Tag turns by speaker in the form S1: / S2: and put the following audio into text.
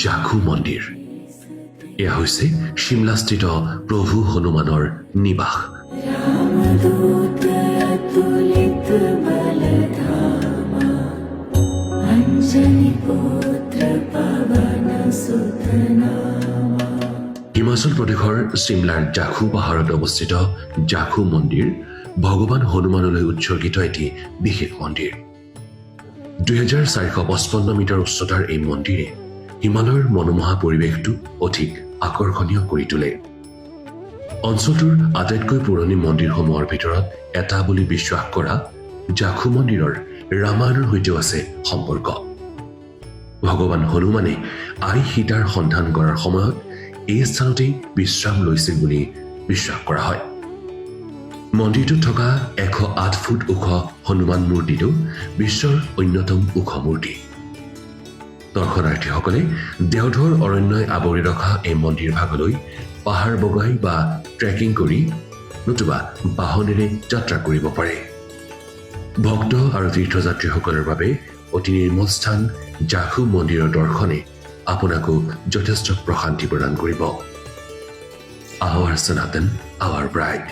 S1: জাখু মন্দিৰ এয়া হৈছে শিমলাস্থিত প্ৰভু হনুমানৰ নিবাস। হিমাচল প্ৰদেশৰ চিমলাৰ জাখু পাহাৰত অৱস্থিত জাখু মন্দিৰ ভগৱান হনুমানলৈ উৎসৰ্গিত এটি বিশেষ মন্দিৰ। 2455 মিটাৰ উচ্চতাৰ এই মন্দিৰে হিমালয়ৰ মনোমোহা পৰিৱেশটো অধিক আকৰ্ষণীয় কৰি তোলে। অঞ্চলটোৰ আটাইতকৈ পুৰণি মন্দিৰসমূহৰ ভিতৰত এটা বুলি বিশ্বাস কৰা জাখু মন্দিৰৰ ৰামায়ণৰ সৈতেও আছে সম্পৰ্ক। ভগৱান হনুমানে আই সীতাৰ সন্ধান কৰাৰ সময়ত এই স্থানতেই বিশ্ৰাম লৈছিল বুলি বিশ্বাস কৰা হয়। মন্দিৰটোত থকা 108 ফুট ওখ হনুমান মূৰ্তিটো বিশ্বৰ অন্যতম ওখ মূৰ্তি। দৰ্শনাৰ্থীসকলে দেওধৰ অৰণ্যই আৱৰি ৰখা এই মন্দিৰ ভাগলৈ পাহাৰ বগাই বা ট্ৰেকিং কৰি নতুবা বাহনেৰে যাত্ৰা কৰিব পাৰে। ভক্ত আৰু তীৰ্থযাত্ৰীসকলৰ বাবে অতি নিৰ্মল স্থান জাখু মন্দিৰৰ দৰ্শনে আপোনাকো যথেষ্ট প্ৰশান্তি প্ৰদান কৰিব। আৱাৰ সনাতন, আৱাৰ ব্ৰাইড।